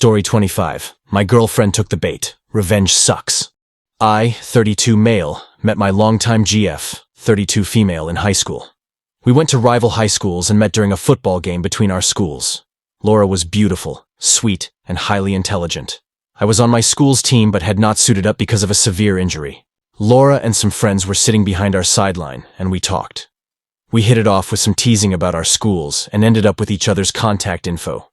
Story 25. My girlfriend took the bait. Revenge sucks. I, 32 male, met my longtime GF, 32 female, in high school. We went to rival high schools and met during a football game between our schools. Laura was beautiful, sweet, and highly intelligent. I was on my school's team but had not suited up because of a severe injury. Laura and some friends were sitting behind our sideline, and we talked. We hit it off with some teasing about our schools and ended up with each other's contact info.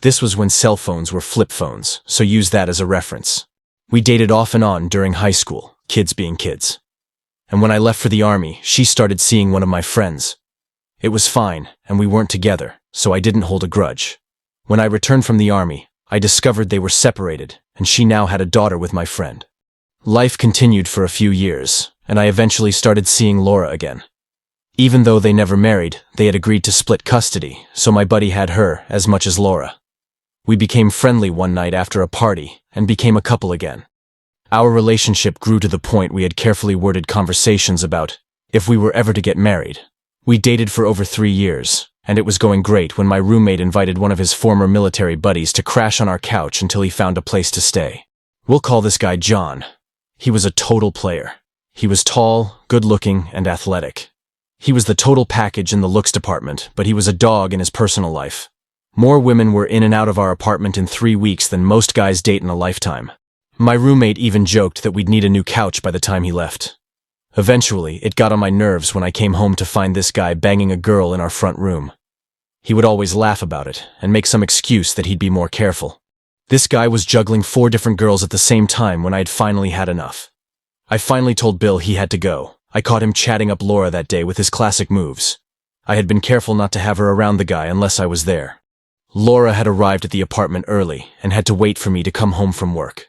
This was when cell phones were flip phones, so use that as a reference. We dated off and on during high school, kids being kids. And when I left for the army, she started seeing one of my friends. It was fine, and we weren't together, so I didn't hold a grudge. When I returned from the army, I discovered they were separated, and she now had a daughter with my friend. Life continued for a few years, and I eventually started seeing Laura again. Even though they never married, they had agreed to split custody, so my buddy had her as much as Laura. We became friendly one night after a party, and became a couple again. Our relationship grew to the point we had carefully worded conversations about if we were ever to get married. We dated for over 3 years, and it was going great when my roommate invited one of his former military buddies to crash on our couch until he found a place to stay. We'll call this guy John. He was a total player. He was tall, good-looking, and athletic. He was the total package in the looks department, but he was a dog in his personal life. More women were in and out of our apartment in 3 weeks than most guys date in a lifetime. My roommate even joked that we'd need a new couch by the time he left. Eventually, it got on my nerves when I came home to find this guy banging a girl in our front room. He would always laugh about it and make some excuse that he'd be more careful. This guy was juggling 4 different girls at the same time when I had finally had enough. I finally told Bill he had to go. I caught him chatting up Laura that day with his classic moves. I had been careful not to have her around the guy unless I was there. Laura had arrived at the apartment early and had to wait for me to come home from work.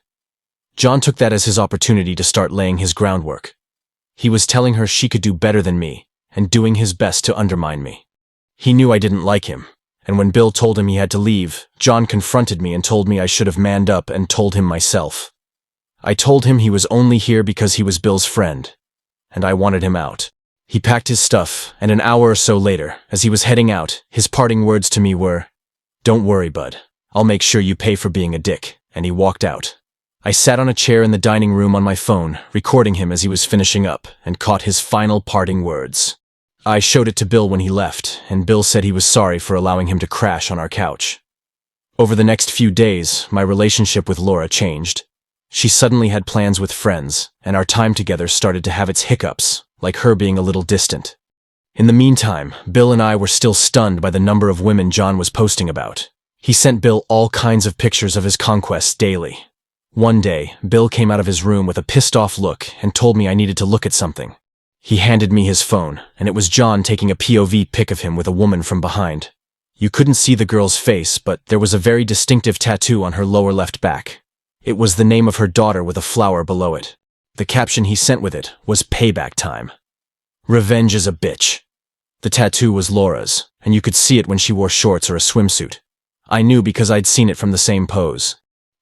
John took that as his opportunity to start laying his groundwork. He was telling her she could do better than me and doing his best to undermine me. He knew I didn't like him, and when Bill told him he had to leave, John confronted me and told me I should have manned up and told him myself. I told him he was only here because he was Bill's friend, and I wanted him out. He packed his stuff, and an hour or so later, as he was heading out, his parting words to me were, "Don't worry, bud. I'll make sure you pay for being a dick," and he walked out. I sat on a chair in the dining room on my phone, recording him as he was finishing up, and caught his final parting words. I showed it to Bill when he left, and Bill said he was sorry for allowing him to crash on our couch. Over the next few days, my relationship with Laura changed. She suddenly had plans with friends, and our time together started to have its hiccups, like her being a little distant. In the meantime, Bill and I were still stunned by the number of women John was posting about. He sent Bill all kinds of pictures of his conquests daily. One day, Bill came out of his room with a pissed-off look and told me I needed to look at something. He handed me his phone, and it was John taking a POV pic of him with a woman from behind. You couldn't see the girl's face, but there was a very distinctive tattoo on her lower left back. It was the name of her daughter with a flower below it. The caption he sent with it was "Payback time. Revenge is a bitch." The tattoo was Laura's, and you could see it when she wore shorts or a swimsuit. I knew because I'd seen it from the same pose.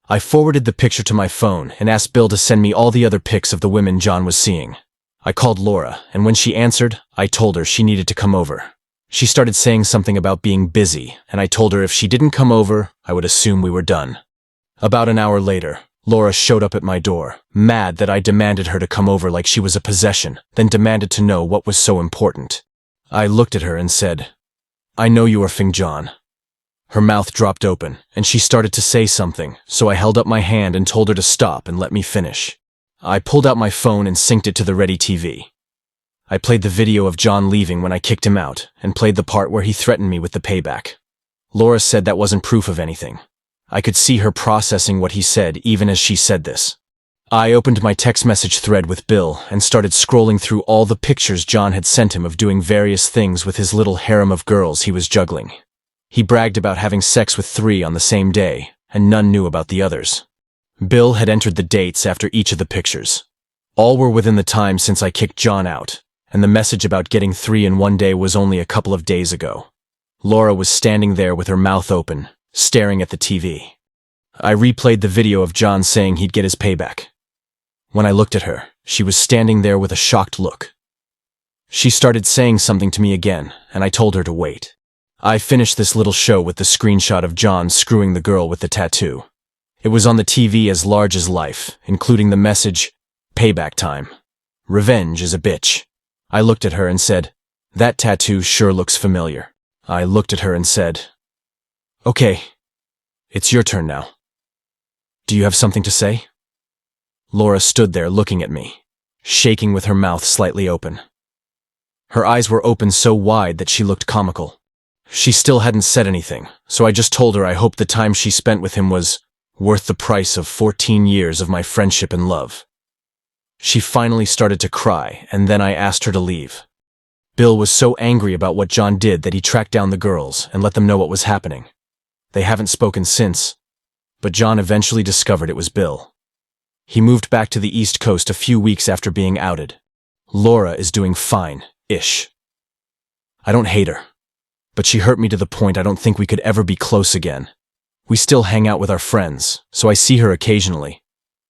I forwarded the picture to my phone and asked Bill to send me all the other pics of the women John was seeing. I called Laura, and when she answered, I told her she needed to come over. She started saying something about being busy, and I told her if she didn't come over, I would assume we were done. About an hour later, Laura showed up at my door, mad that I demanded her to come over like she was a possession, then demanded to know what was so important. I looked at her and said, "I know you are Fing John." Her mouth dropped open, and she started to say something, so I held up my hand and told her to stop and let me finish. I pulled out my phone and synced it to the Ready TV. I played the video of John leaving when I kicked him out, and played the part where he threatened me with the payback. Laura said that wasn't proof of anything. I could see her processing what he said even as she said this. I opened my text message thread with Bill and started scrolling through all the pictures John had sent him of doing various things with his little harem of girls he was juggling. He bragged about having sex with 3 on the same day, and none knew about the others. Bill had entered the dates after each of the pictures. All were within the time since I kicked John out, and the message about getting 3 in one day was only a couple of days ago. Laura was standing there with her mouth open, staring at the TV. I replayed the video of John saying he'd get his payback. When I looked at her, she was standing there with a shocked look. She started saying something to me again, and I told her to wait. I finished this little show with the screenshot of John screwing the girl with the tattoo. It was on the TV as large as life, including the message, "Payback time. Revenge is a bitch." I looked at her and said, "That tattoo sure looks familiar." I looked at her and said, "Okay, it's your turn now. Do you have something to say?" Laura stood there looking at me, shaking with her mouth slightly open. Her eyes were open so wide that she looked comical. She still hadn't said anything, so I just told her I hoped the time she spent with him was worth the price of 14 years of my friendship and love. She finally started to cry, and then I asked her to leave. Bill was so angry about what John did that he tracked down the girls and let them know what was happening. They haven't spoken since, but John eventually discovered it was Bill. He moved back to the East Coast a few weeks after being outed. Laura is doing fine-ish. I don't hate her, but she hurt me to the point I don't think we could ever be close again. We still hang out with our friends, so I see her occasionally,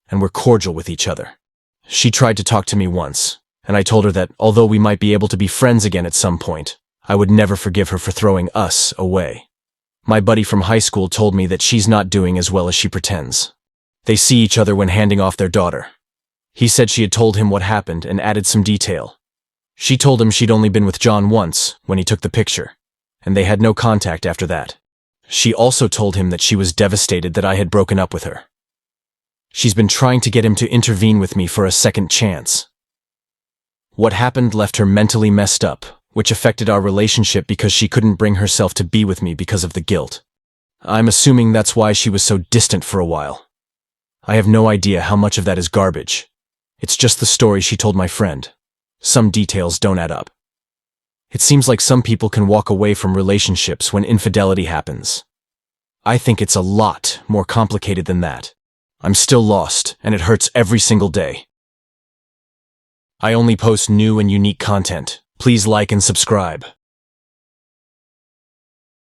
and we're cordial with each other. She tried to talk to me once, and I told her that although we might be able to be friends again at some point, I would never forgive her for throwing us away. My buddy from high school told me that she's not doing as well as she pretends. They see each other when handing off their daughter. He said she had told him what happened and added some detail. She told him she'd only been with John once, when he took the picture, and they had no contact after that. She also told him that she was devastated that I had broken up with her. She's been trying to get him to intervene with me for a second chance. What happened left her mentally messed up, which affected our relationship because she couldn't bring herself to be with me because of the guilt. I'm assuming that's why she was so distant for a while. I have no idea how much of that is garbage. It's just the story she told my friend. Some details don't add up. It seems like some people can walk away from relationships when infidelity happens. I think it's a lot more complicated than that. I'm still lost, and it hurts every single day. I only post new and unique content. Please like and subscribe.